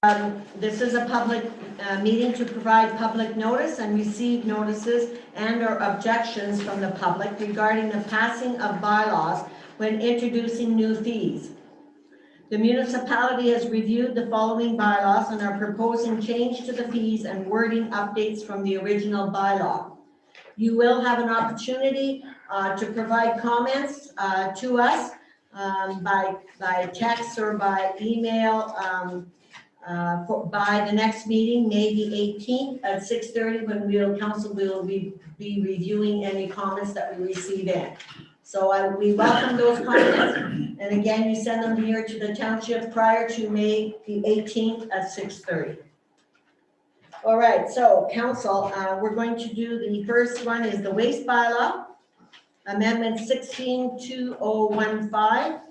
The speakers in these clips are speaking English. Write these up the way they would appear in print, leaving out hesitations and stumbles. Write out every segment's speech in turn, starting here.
This is a public meeting to provide public notice and receive notices and/or objections from the public regarding the passing of bylaws when introducing new fees. The municipality has reviewed the following bylaws and are proposing change to the fees and wording updates from the original bylaw. You will have an opportunity to provide comments to us by text or by email by the next meeting, May the 18th at 6:30, when council will be reviewing any comments that we receive in. So we welcome those comments, and again, you send them here to the township prior to May the 18th at 6:30. All right, so council, we're going to do the first one is the waste bylaw, amendment 162015.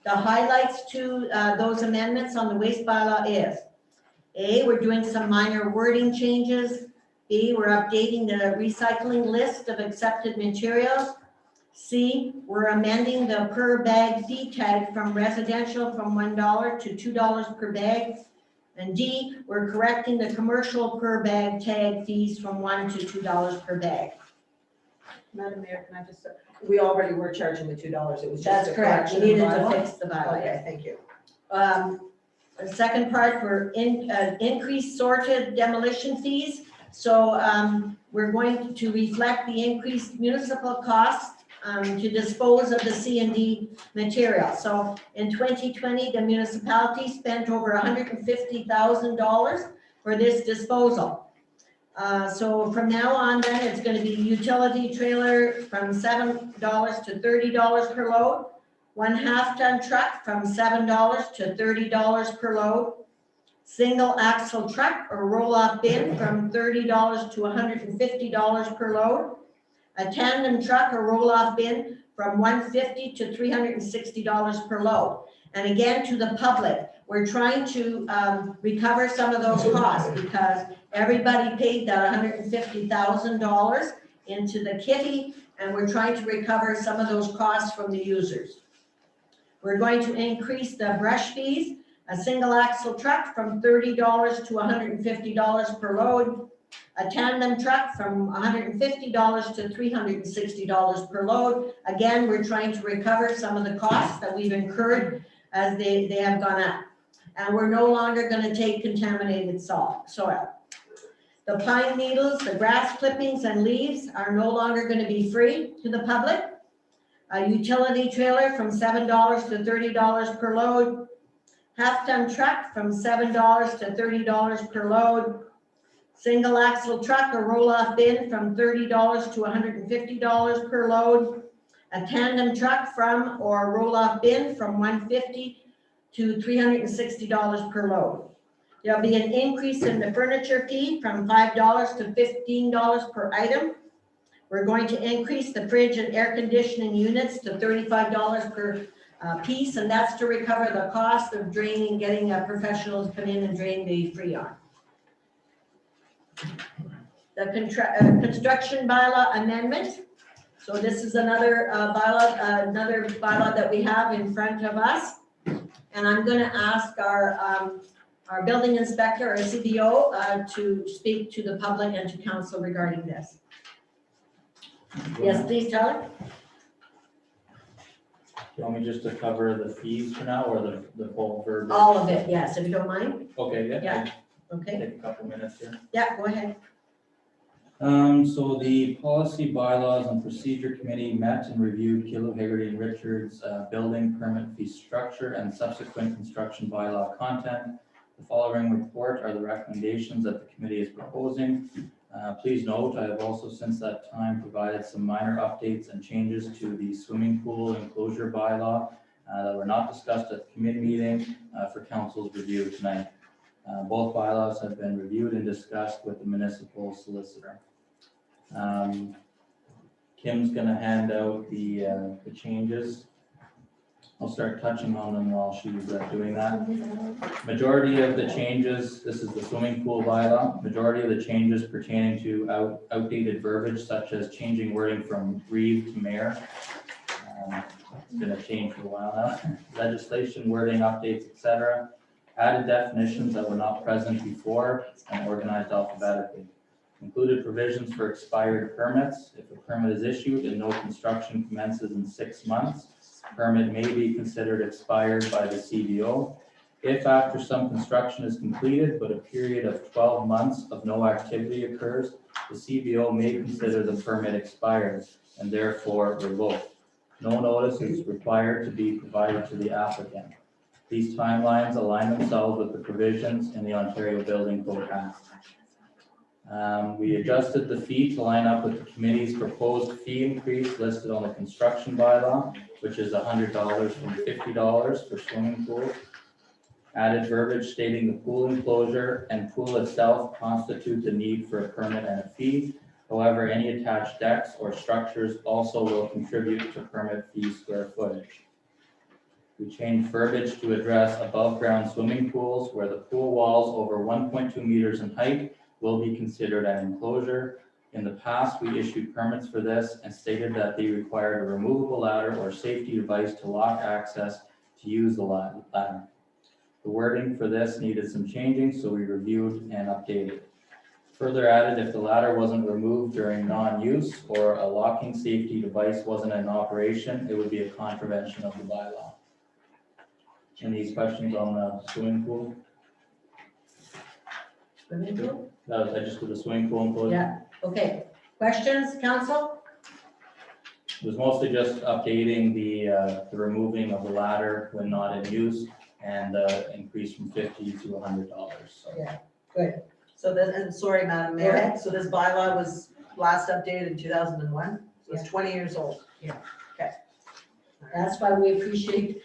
The highlights to those amendments on the waste bylaw is A, we're doing some minor wording changes. B, we're updating the recycling list of accepted materials. C, we're amending the per bag fee tag from residential from $1 to $2 per bag. And D, we're correcting the commercial per bag tag fees from $1 to $2 per bag. Madam Mayor, can I just, we already were charging the $2. It was just That's a correct. We correction needed in the to bylaw. fix the bylaw. Okay, thank you. The second part, we're increased sorted demolition fees. So we're going to reflect the increased municipal costs to dispose of the C&D material. So in 2020, the municipality spent over $150,000 for this disposal. So from now on, then it's going to be utility trailer from $7 to $30 per load, 1/2 ton truck from $7 to $30 per load, single axle truck or roll-off bin from $30 to $150 per load, a tandem truck or roll-off bin from $150 to $360 per load. And again, to the public, we're trying to recover some of those costs because everybody paid that $150,000 into the kitty, and we're trying to recover some of those costs from the users. We're going to increase the brush fees, a single axle truck from $30 to $150 per load, a tandem truck from $150 to $360 per load. Again, we're trying to recover some of the costs that we've incurred as they have gone up. And we're no longer going to take contaminated soil. The pine needles, the grass clippings and leaves are no longer going to be free to the public. A utility trailer from $7 to $30 per load. 1/2 ton truck from $7 to $30 per load. Single axle truck or roll-off bin from $30 to $150 per load. A tandem truck from or roll-off bin from $150 to $360 per load. There'll be an increase in the furniture fee from $5 to $15 per item. We're going to increase the fridge and air conditioning units to $35 per piece, and that's to recover the cost of draining, getting professionals to come in and drain the freon. The construction bylaw amendment. So this is another bylaw that we have in front of us. And I'm going to ask our building inspector, our CBO, to speak to the public and to council regarding this. Yes, please, Tyler. Do you want me just to cover the fees for now, or the full verbiage? All of it, yes, if you don't mind. Okay, yeah. Yeah. Okay, Take a couple minutes here. yeah, go ahead. So the policy bylaws and procedure committee met and reviewed Kilo Hagerty and Richards' building permit fee structure and subsequent construction bylaw content. The following report are the recommendations that the committee is proposing. Please note, I have also since that time provided some minor updates and changes to the swimming pool enclosure bylaw that were not discussed at the committee meeting for council's review tonight. Both bylaws have been reviewed and discussed with the municipal solicitor. Kim's going to hand out the changes. I'll start touching on them while she's doing that. Majority of the changes, this is the swimming pool bylaw, majority of the changes pertaining to outdated verbiage such as changing wording from Reeve to Mayor. It's been a change for a while now. Legislation, wording, updates, etc. added definitions that were not present before, and organized alphabetically. Included provisions for expired permits. If a permit is issued and no construction commences in 6 months, permit may be considered expired by the CBO. If after some construction is completed, but a period of 12 months of no activity occurs, the CBO may consider the permit expired and therefore revoked. No notice is required to be provided to the applicant. These timelines align themselves with the provisions in the Ontario Building Code Act. We adjusted the fee to line up with the committee's proposed fee increase listed on the construction bylaw, which is $100 from $50 for swimming pools. Added verbiage stating the pool enclosure and pool itself constitute the need for a permit and a fee. However, any attached decks or structures also will contribute to permit fee square footage. We changed verbiage to address above ground swimming pools where the pool walls over 1.2 meters in height will be considered an enclosure. In the past, we issued permits for this and stated that they required a removable ladder or safety device to lock access to use the ladder. The wording for this needed some changing, so we reviewed and updated. Further added, if the ladder wasn't removed during non-use or a locking safety device wasn't in operation, it would be a contravention of the bylaw. Any questions on the swimming pool? Swimming pool? I just did the swimming pool enclosure. Yeah, okay. Questions, council? It was mostly just updating the removing of the ladder when not in use and increase from $50 to $100. So. Yeah, good. So this, and sorry, Madam Go Mayor, ahead. so this bylaw was last updated in 2001, so it's Yeah. 20 years old. Yeah. Okay. That's why we appreciate,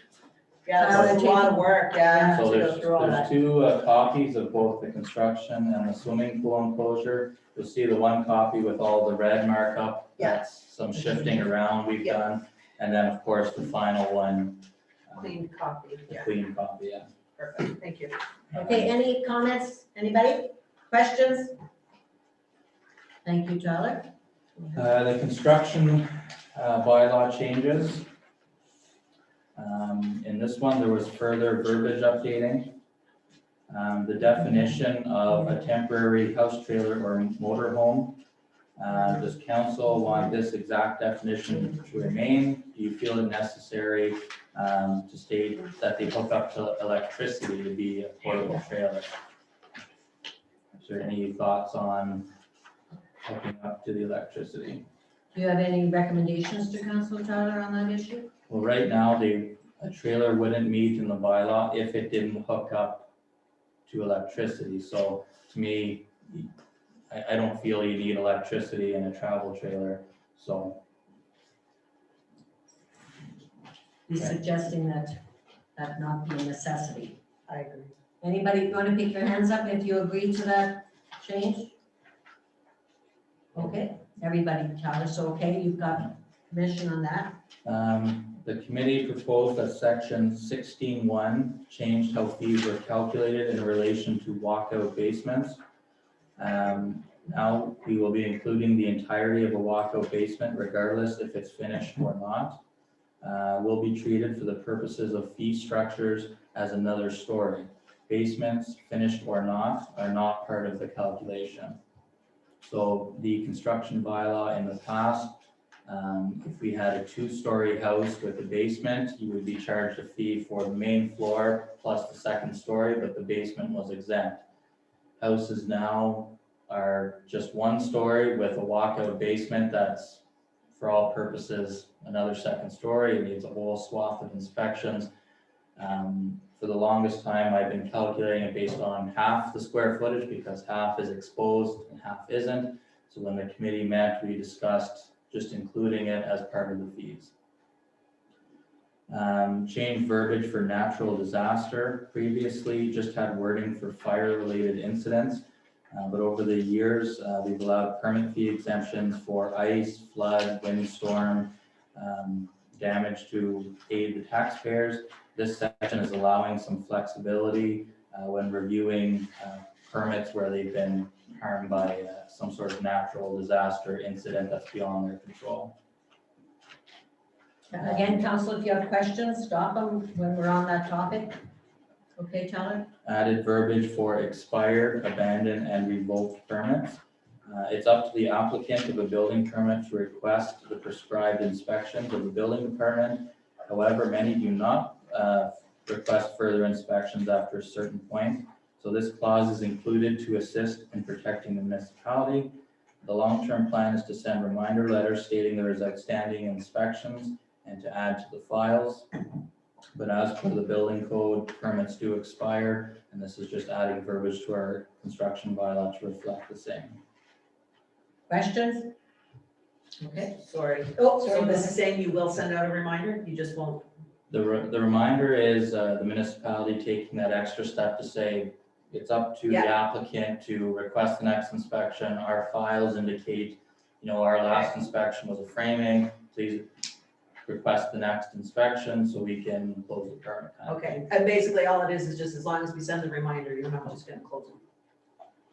Yeah, it's a lot of work, yeah, So to go through all there's that. two copies of both the construction and the swimming pool enclosure. You'll see the one copy with all the red markup. Yeah. That's some shifting around we've Yeah. done. And then, of course, the final one. Clean copy, The yeah, clean copy, yeah. perfect, thank you. okay, any comments? Anybody? Questions? Thank you, Tyler. The construction bylaw changes. In this one, there was further verbiage updating. The definition of a temporary house trailer or motorhome. Does council want this exact definition to remain? Do you feel it necessary to state that they hook up to electricity to be a portable trailer? Is there any thoughts on hooking up to the electricity? Do you have any recommendations to council, Tyler, on that issue? Well, right now, a trailer wouldn't meet in the bylaw if it didn't hook up to electricity. So to me, I don't feel you need electricity in a travel trailer, so. He's suggesting that not be a necessity. I agree. Anybody want to pick your hands up if you agree to that change? Okay, everybody, Tyler, so okay, you've got permission on that? The committee proposed that section 16.1 changed how fees were calculated in relation to walkout basements. Now we will be including the entirety of a walkout basement regardless if it's finished or not. Will be treated for the purposes of fee structures as another story. Basements, finished or not, are not part of the calculation. So the construction bylaw in the past, if we had a 2-story house with a basement, you would be charged a fee for the main floor plus the 2nd story, but the basement was exempt. Houses now are just 1 story with a walkout basement that's, for all purposes, another 2nd story. It needs a whole swath of inspections. For the longest time, I've been calculating it based on half the square footage because half is exposed and half isn't. So when the committee met, we discussed just including it as part of the fees. Change verbiage for natural disaster. Previously, just had wording for fire-related incidents, but over the years, we've allowed permit fee exemptions for ice, flood, windstorm, damage to aid the taxpayers. This section is allowing some flexibility when reviewing permits where they've been harmed by some sort of natural disaster incident that's beyond their control. Again, council, if you have questions, stop them when we're on that topic. Okay, Tyler? Added verbiage for expired, abandoned, and revoked permits. It's up to the applicant of a building permit to request the prescribed inspections of the building department. However, many do not request further inspections after a certain point. So this clause is included to assist in protecting the municipality. The long-term plan is to send reminder letters stating there is outstanding inspections and to add to the files. But as per the building code, permits do expire, and this is just adding verbiage to our construction bylaw to reflect the same. Questions? Okay. Sorry. Oh, So this is saying you will send out a reminder, you just won't? The reminder is the municipality taking that extra step to say it's up to the applicant to request the next inspection. Our files indicate, our last inspection was a framing. Please request the next inspection so we can close the permit. Okay, and basically all it is just as long as we send the reminder, you're not just gonna close them.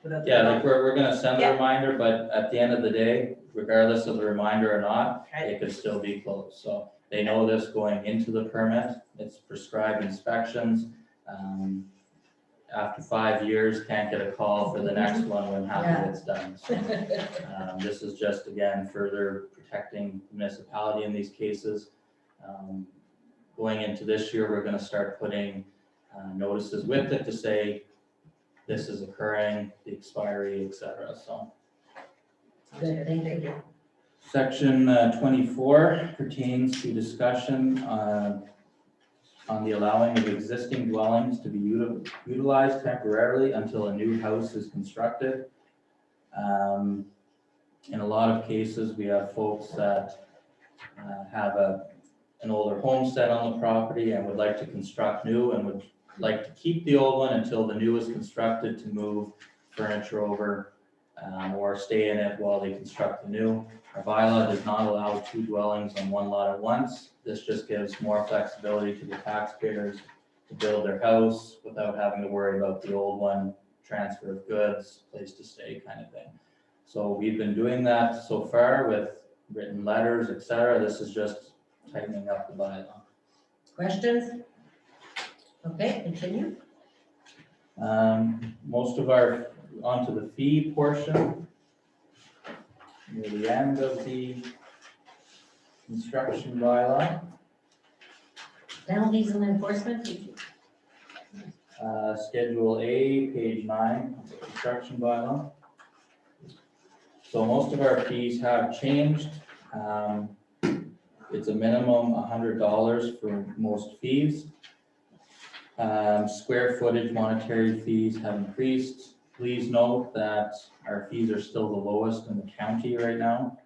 Without the- Yeah, like we're gonna send the Yeah. reminder, but at the end of the day, regardless of the reminder or not, Okay. it could still be closed. So they know this going into the permit. It's prescribed inspections. After 5 years, can't get a call for the next one when half of it's done. So, this is just, again, further protecting the municipality in these cases. Going into this year, we're gonna start putting notices with it to say this is occurring, the expiry, et cetera, so. Good, thank you. Section 24 pertains to discussion on the allowing of existing dwellings to be utilized temporarily until a new house is constructed. In a lot of cases, we have folks that have an older homestead on the property and would like to construct new and would like to keep the old one until the new is constructed to move furniture over or stay in it while they construct the new. Our bylaw does not allow 2 dwellings on one lot at once. This just gives more flexibility to the taxpayers to build their house without having to worry about the old one, transfer of goods, place to stay kind of thing. So we've been doing that so far with written letters, et cetera. This is just tightening up the bylaw. Questions? Okay, continue. Most of our, onto the fee portion. Near the end of the construction bylaw. Penalties and enforcement? Schedule A, page 9, of the construction bylaw. So most of our fees have changed. It's a minimum $100 for most fees. Square footage monetary fees have increased. Please note that our fees are still the lowest in the county right now.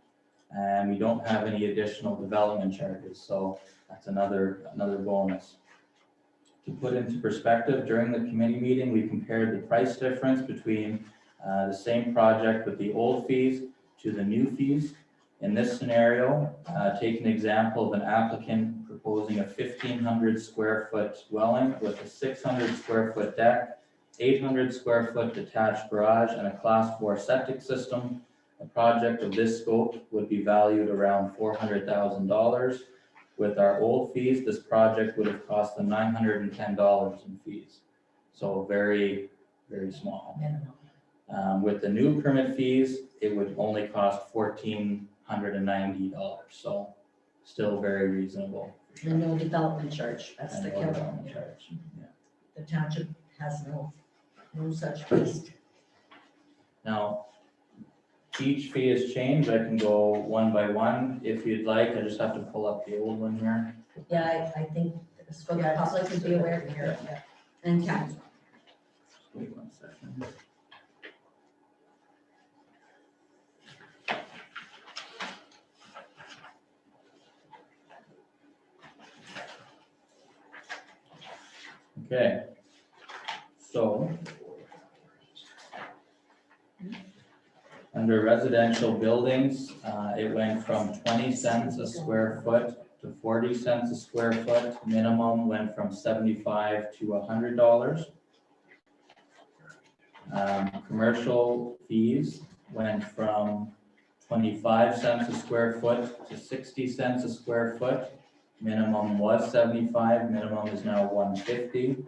And we don't have any additional development charges, so that's another bonus. To put into perspective, during the committee meeting, we compared the price difference between the same project with the old fees to the new fees. In this scenario, take an example of an applicant proposing a 1,500 square foot dwelling with a 600 square foot deck, 800 square foot detached garage, and a class 4 septic system. A project of this scope would be valued around $400,000. With our old fees, this project would have cost them $910 in fees. So very, very small. With the new permit fees, it would only cost $1,490. So still very reasonable. And no development charge, that's And the no killer. development charge. Yeah. The township has no such fees. Now, each fee is changed. I can go one by one if you'd like. I just have to pull up the old one here. Yeah, I think it's for the public to be aware here. And council. Wait 1 second. Okay, so under residential buildings, it went from 20 cents a square foot to 40 cents a square foot. Minimum went from $75 to $100. Commercial fees went from 25 cents a square foot to 60 cents a square foot. Minimum was 75, minimum is now 150.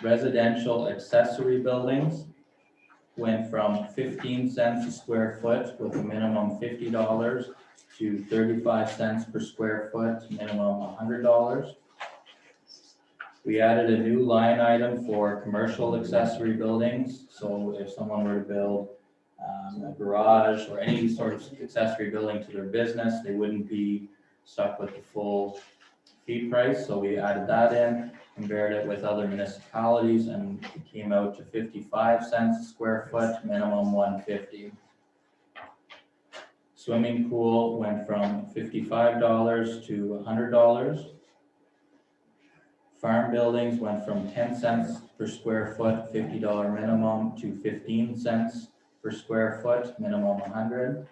Residential accessory buildings went from 15 cents a square foot with a minimum $50 to 35 cents per square foot, minimum $100. We added a new line item for commercial accessory buildings. So if someone were to build a garage or any sort of accessory building to their business, they wouldn't be stuck with the full fee price. So we added that in, compared it with other municipalities, and it came out to 55 cents a square foot, minimum 150. Swimming pool went from $55 to $100. Farm buildings went from 10 cents per square foot, $50 minimum, to 15 cents per square foot, minimum 100.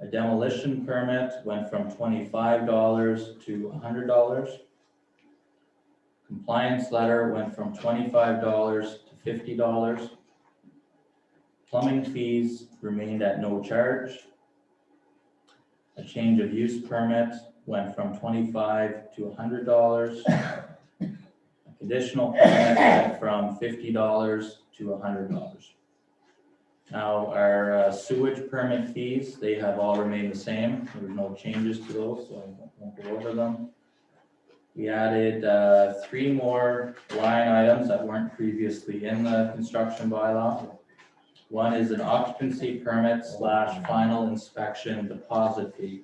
A demolition permit went from $25 to $100. Compliance letter went from $25 to $50. Plumbing fees remained at no charge. A change of use permit went from $25 to $100. A conditional permit went from $50 to $100. Now our sewage permit fees, they have all remained the same. There were no changes to those, so I won't go over them. We added 3 more line items that weren't previously in the construction bylaw. One is an occupancy permit / final inspection deposit fee.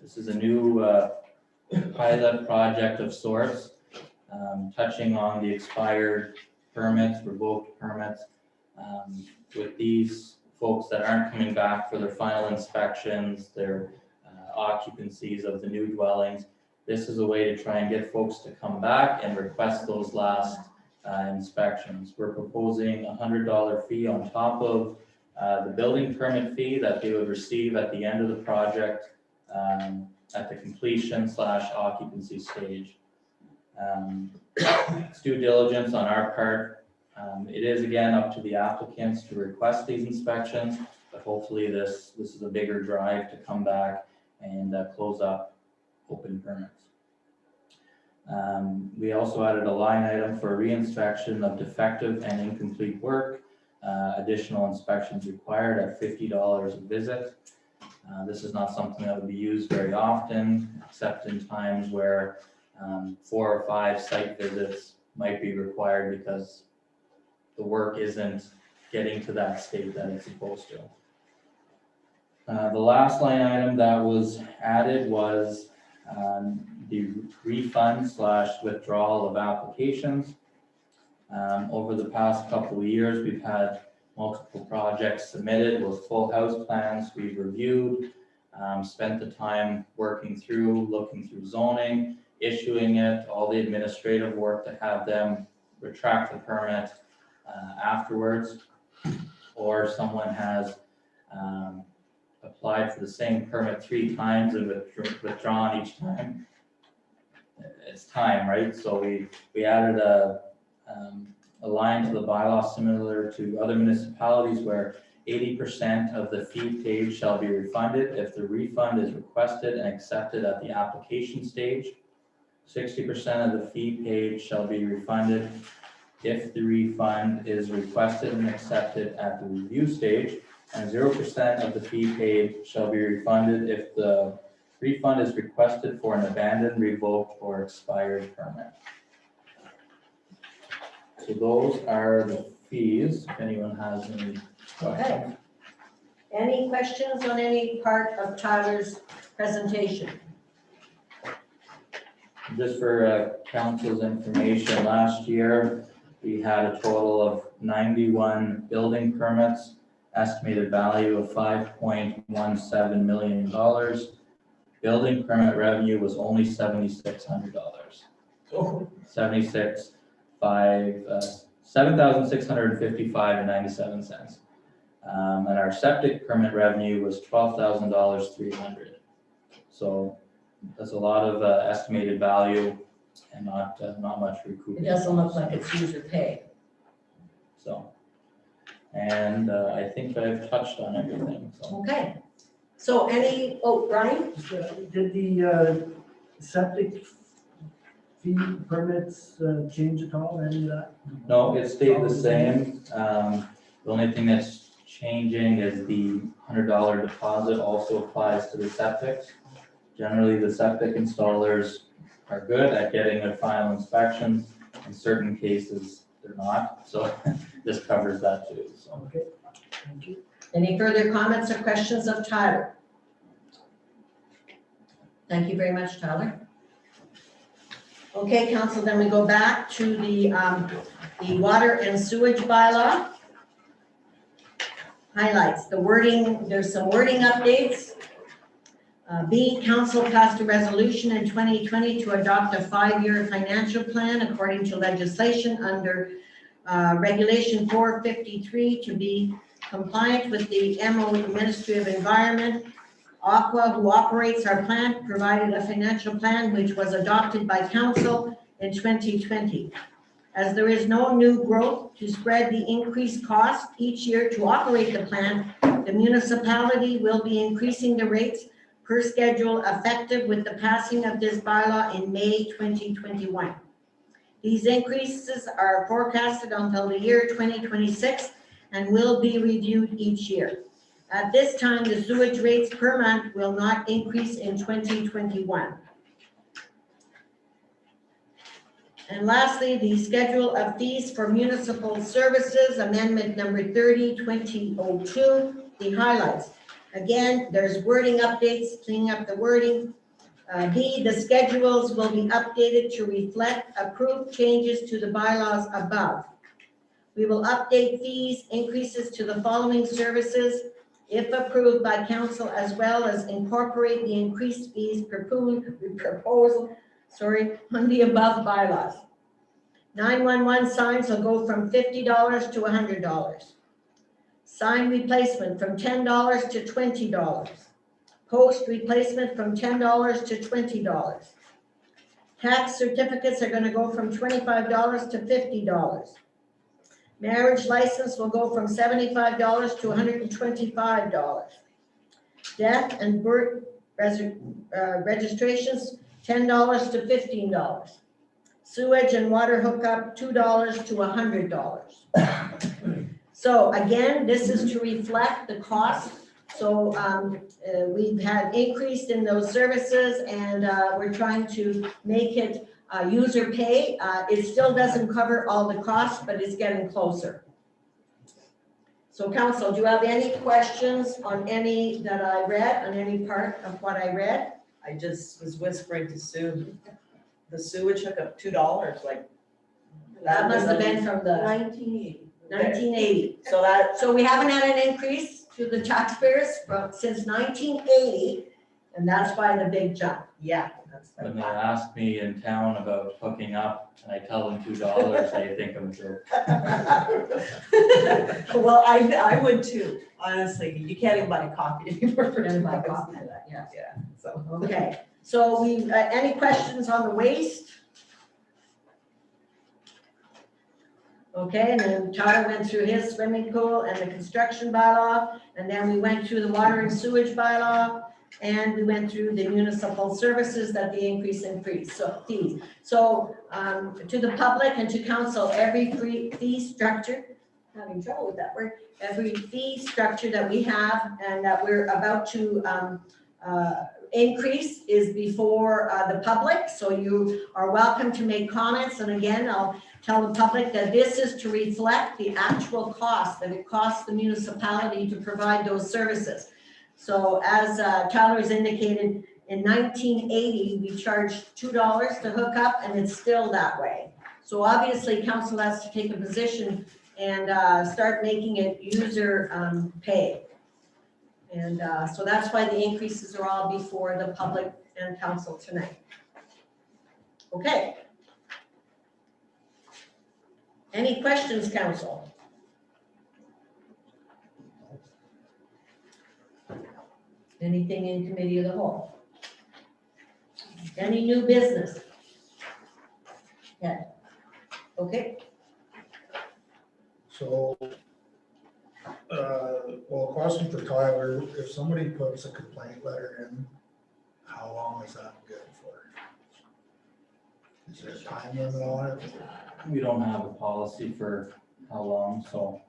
This is a new pilot project of sorts, touching on the expired permits, revoked permits. With these folks that aren't coming back for their final inspections, their occupancies of the new dwellings, this is a way to try and get folks to come back and request those last inspections. We're proposing a $100 fee on top of the building permit fee that they would receive at the end of the project at the completion / occupancy stage. It's due diligence on our part. It is again up to the applicants to request these inspections, but hopefully this is a bigger drive to come back and close up open permits. We also added a line item for reinspection of defective and incomplete work. Additional inspections required at $50 a visit. This is not something that would be used very often, except in times where 4 or 5 site visits might be required because the work isn't getting to that state that it's supposed to. The last line item that was added was the refund / withdrawal of applications. Over the past couple of years, we've had multiple projects submitted with full house plans. We've reviewed, spent the time working through, looking through zoning, issuing it, all the administrative work to have them retract the permit afterwards, or someone has applied for the same permit 3 times and withdrawn each time. It's time, right? So we added a line to the bylaw similar to other municipalities where 80% of the fee paid shall be refunded if the refund is requested and accepted at the application stage. 60% of the fee paid shall be refunded if the refund is requested and accepted at the review stage, and 0% of the fee paid shall be refunded if the refund is requested for an abandoned, revoked, or expired permit. So those are the fees, if anyone has any questions. Okay. Any questions on any part of Tyler's presentation? Just for council's information, last year we had a total of 91 building permits, estimated value of $5.17 million. Building permit revenue was only $7,600. $7,655.97. And our septic permit revenue was $12,300. So that's a lot of estimated value and not much recouped. It doesn't look like it's user pay. So, and I think I've touched on everything, so. Okay. So Brian? Did the septic fee permits change at all, any of that? No, it stayed the same. The only thing that's changing is the $100 deposit also applies to the septics. Generally, the septic installers are good at getting their final inspections. In certain cases, they're not, so this covers that too, so. Okay, thank you. Any further comments or questions of Tyler? Thank you very much, Tyler. Okay, council, then we go back to the water and sewage bylaw. Highlights, the wording, there's some wording updates. B, council passed a resolution in 2020 to adopt a 5-year financial plan according to legislation under Regulation 453 to be compliant with the MO Ministry of Environment. Aqua, who operates our plant, provided a financial plan which was adopted by council in 2020. As there is no new growth to spread the increased cost each year to operate the plant, the municipality will be increasing the rates per schedule effective with the passing of this bylaw in May 2021. These increases are forecasted until the year 2026 and will be reviewed each year. At this time, the sewage rates per month will not increase in 2021. And lastly, the schedule of fees for municipal services, amendment number 30-2002, the highlights. Again, there's wording updates, cleaning up the wording. B, the schedules will be updated to reflect approved changes to the bylaws above. We will update fees increases to the following services if approved by council, as well as incorporate the increased fees proposed on the above bylaws. 911 signs will go from $50 to $100. Sign replacement from $10 to $20. Post replacement from $10 to $20. Tax certificates are going to go from $25 to $50. Marriage license will go from $75 to $125. Death and birth registrations, $10 to $15. Sewage and water hookup, $2 to $100. So again, this is to reflect the cost. So we've had increased in those services, and we're trying to make it user pay. It still doesn't cover all the costs, but it's getting closer. So council, do you have any questions on any that I read, on any part of what I read? I just was whispering to Sue, the sewage hookup, $2, like. That must have been from the 1980. So we haven't had an increase to the taxpayers since 1980, and that's why the big jump. Yeah. When they ask me in town about hooking up and I tell them $2, they think I'm joking. Well, I would too, honestly. You can't even buy a coffee anymore for And my $2. copy of that, yeah. Yeah, so. Okay, so we, any questions on the waste? Okay, and then Tyler went through his swimming pool and the construction bylaw, and then we went through the water and sewage bylaw, and we went through the municipal services that the increase in fees. So to the public and to council, every fee structure, having trouble with that word, every fee structure that we have and that we're about to increase is before the public. So you are welcome to make comments. And again, I'll tell the public that this is to reflect the actual cost that it costs the municipality to provide those services. So as Tyler's indicated, in 1980, we charged $2 to hook up, and it's still that way. So obviously, council has to take a position and start making it user pay. And so that's why the increases are all before the public and council tonight. Okay. Any questions, council? Anything in committee of the whole? Any new business? Yeah. Okay. So, well, question for Tyler, if somebody puts a complaint letter in, how long is that good for? Is there a time limit on it? We don't have a policy for how long, so.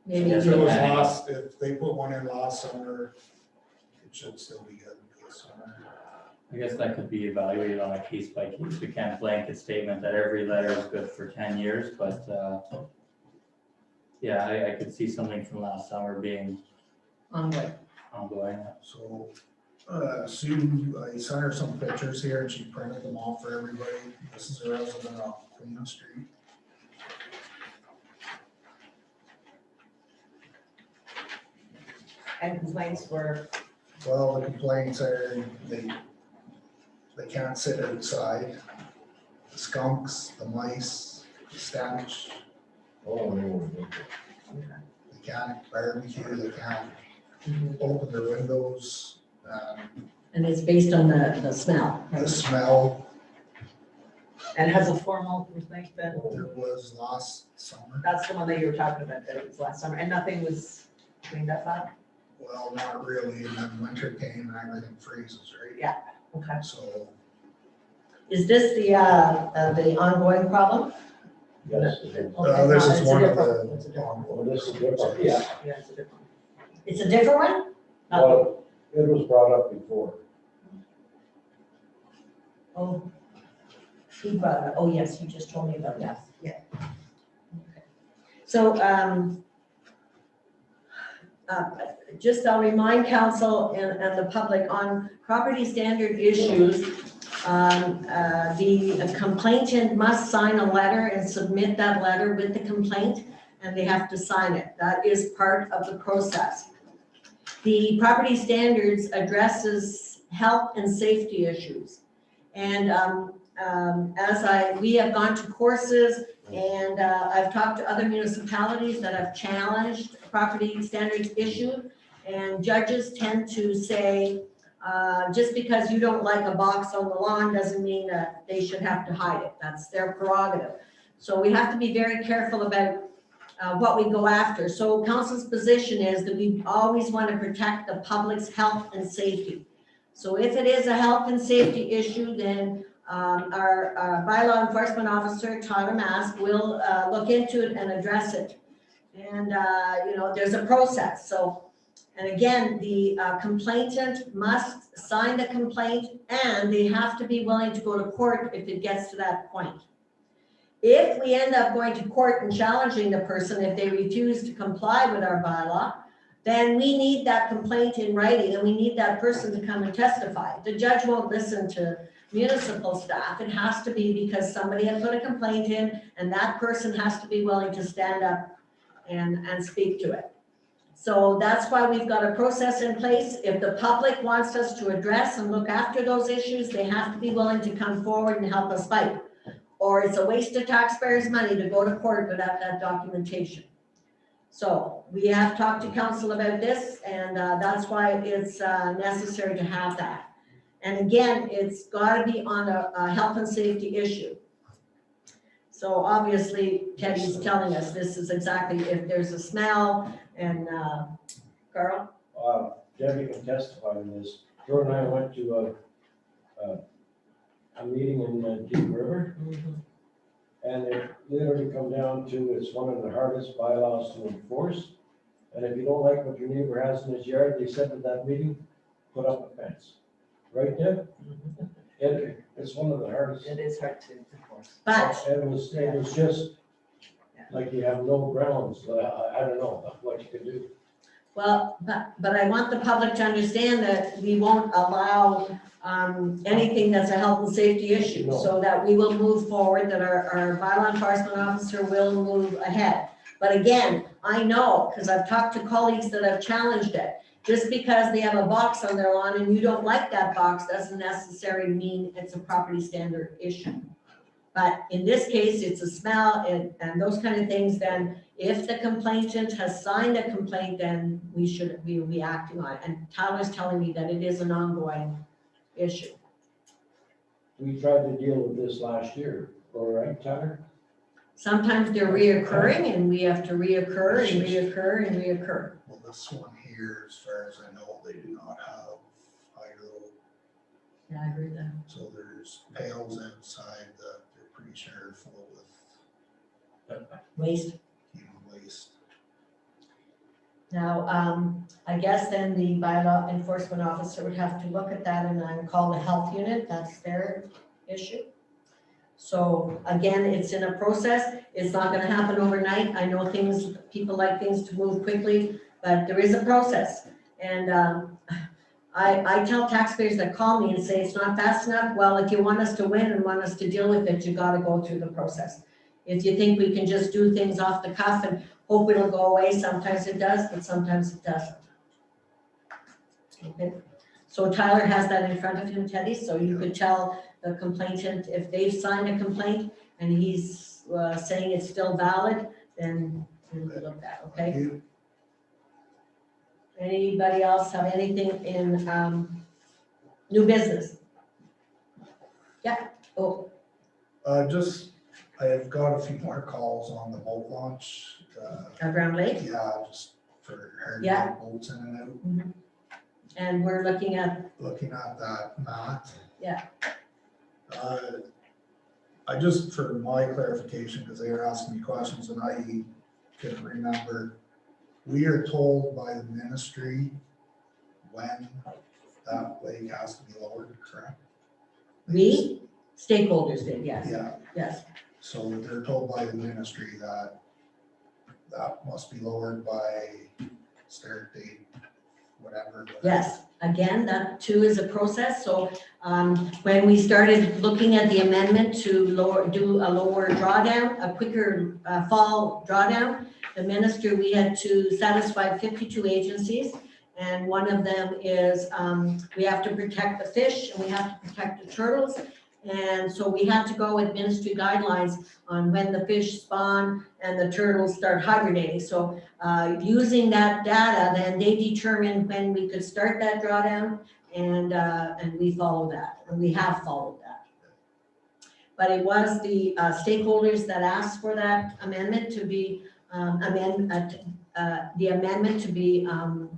Maybe Yes, If it was okay. if they put one in last summer, it should still be good this summer. I guess that could be evaluated on a case by case. We can't blanket statement that every letter is good for 10 years, but yeah, I could see something from last summer being onward. ongoing. So, Sue, I sent her some pictures here and she printed them off for everybody. This is a resident on Queen Street. And complaints were, Well, the complaints are they can't sit outside. The skunks, the mice, the stench, they can't barbecue, they can't open their windows. And it's based on the smell. The smell, and has a formal complaint been, there was last summer. that's the one that you were talking about, that it was last summer, and nothing was cleaned up on? Well, not really, and then winter came and everything freezes, right? Yeah. Okay. So, Is this the ongoing problem? Yes. this It's is a one of different- the. it's a different- Well, this is different, yeah. Yeah, it's a different. It's a different one? Well, it was brought up before. Oh, he brought it, oh, yes, you just told me about that. Yeah. Okay. So, just I'll remind council and the public on property standard issues, the complainant must sign a letter and submit that letter with the complaint, and they have to sign it. That is part of the process. The property standards addresses health and safety issues. And we have gone to courses and I've talked to other municipalities that have challenged property standards issue. And judges tend to say, just because you don't like a box on the lawn doesn't mean that they should have to hide it. That's their prerogative. So we have to be very careful about what we go after. So council's position is that we always want to protect the public's health and safety. So if it is a health and safety issue, then our bylaw enforcement officer, Tyler Mask, will look into it and address it. And, there's a process. So, and again, the complainant must sign the complaint and they have to be willing to go to court if it gets to that point. If we end up going to court and challenging the person, if they refuse to comply with our bylaw, then we need that complaint in writing and we need that person to come and testify. The judge won't listen to municipal staff. It has to be because somebody has put a complaint in and that person has to be willing to stand up and speak to it. So that's why we've got a process in place. If the public wants us to address and look after those issues, they have to be willing to come forward and help us fight. Or it's a waste of taxpayers' money to go to court without that documentation. So we have talked to council about this and that's why it's necessary to have that. And again, it's got to be on a health and safety issue. So obviously Teddy's telling us this is exactly if there's a smell and Carl? Debbie can testify to this. Joe and I went to a meeting in Deep River, and it literally come down to, it's one of the hardest bylaws to enforce. And if you don't like what your neighbor has in his yard, they said at that meeting, put up a fence. Right, Deb? It's one of the hardest. It is hard to enforce. But It was just like you have no grounds, I don't know what you can do. well, but I want the public to understand that we won't allow anything that's a health and safety issue, so that we will move forward, that our bylaw enforcement officer will move ahead. But again, I know, because I've talked to colleagues that have challenged it, just because they have a box on their lawn and you don't like that box doesn't necessarily mean it's a property standard issue. But in this case, it's a smell and those kind of things, then if the complainant has signed a complaint, then we will be acting on it. And Tyler's telling me that it is an ongoing issue. We tried to deal with this last year, all right, Tyler? Sometimes they're reoccurring and we have to reoccur and reoccur and reoccur. Well, this one here, as far as I know, they do not have hydro. Yeah, I heard that. So there's pails outside that they're pretty sure are full with Waste. human waste. Now, I guess then the bylaw enforcement officer would have to look at that and then call the health unit, that's their issue. So again, it's in a process, it's not gonna happen overnight, I know things, people like things to move quickly, but there is a process. And, I tell taxpayers that call me and say it's not fast enough, well, if you want us to win and want us to deal with it, you gotta go through the process. If you think we can just do things off the cuff and hope it'll go away, sometimes it does, but sometimes it doesn't. Okay, so Tyler has that in front of him, Teddy, so you could tell the complainant, if they've signed a complaint and he's saying it's still valid, then we'll look at, okay? Thank you. Anybody else have anything in new business? Yeah, oh, I have got a few more calls on the boat launch. Brown Lake, Yeah, just for hard Yeah. boats in and out. and we're looking at, Looking at that map. Yeah. I just, for my clarification, because they were asking me questions and I couldn't remember. We are told by the ministry when that lake has to be lowered, correct? we, stakeholders did, yes, Yeah, yes. so they're told by the ministry that that must be lowered by start date, whatever. Yes, again, that too is a process, so, when we started looking at the amendment to do a lower drawdown, a quicker, fall drawdown, the minister, we had to satisfy 52 agencies, and one of them is, we have to protect the fish, and we have to protect the turtles, and so we had to go with ministry guidelines on when the fish spawn and the turtles start hibernating, so using that data, then they determined when we could start that drawdown, and we follow that, and we have followed that. But it was the stakeholders that asked for that amendment to be, the amendment to be a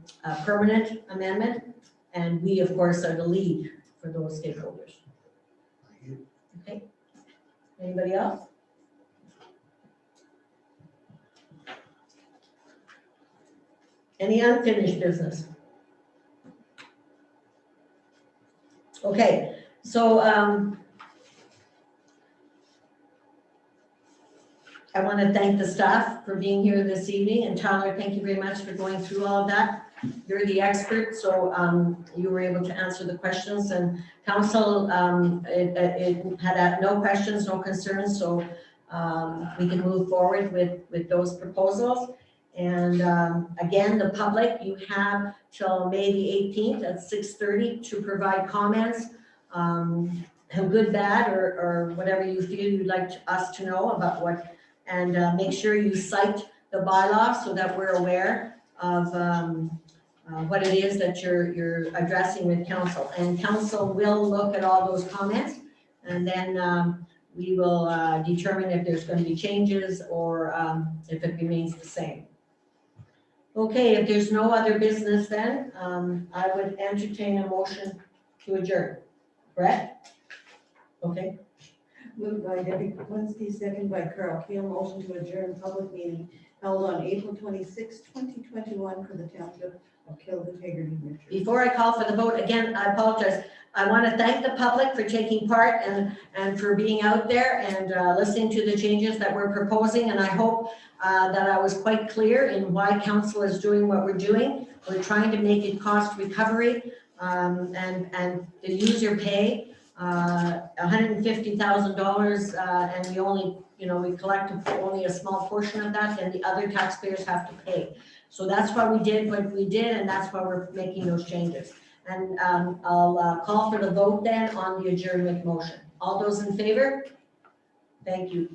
permanent amendment, and we, of course, are the lead for those stakeholders. Thank you. Okay? Anybody else? Any unfinished business? Okay, so, I want to thank the staff for being here this evening, and Tyler, thank you very much for going through all of that. You're the expert, so, you were able to answer the questions, and council, it had no questions, no concerns, so, we can move forward with those proposals. And again, the public, you have till May the 18th at 6:30 to provide comments, good, bad, or whatever you feel you'd like us to know about what, and make sure you cite the bylaw so that we're aware of what it is that you're addressing with council. And council will look at all those comments, and then we will determine if there's going to be changes or if it remains the same. Okay, if there's no other business then, I would entertain a motion to adjourn. Brett? Okay, Moved by Debbie Kaplinski, second by Carl Keel, motion to adjourn public meeting held on April 26, 2021 for the township of Kilden, Hagerty, Richards. before I call for the vote, again, I apologize. I want to thank the public for taking part and for being out there and listening to the changes that we're proposing. And I hope that I was quite clear in why council is doing what we're doing. We're trying to make it cost recovery and the user pay $150,000 and we only, we collect only a small portion of that, and the other taxpayers have to pay. So that's why we did what we did, and that's why we're making those changes. And I'll call for the vote then on the adjournment motion. All those in favor? Thank you.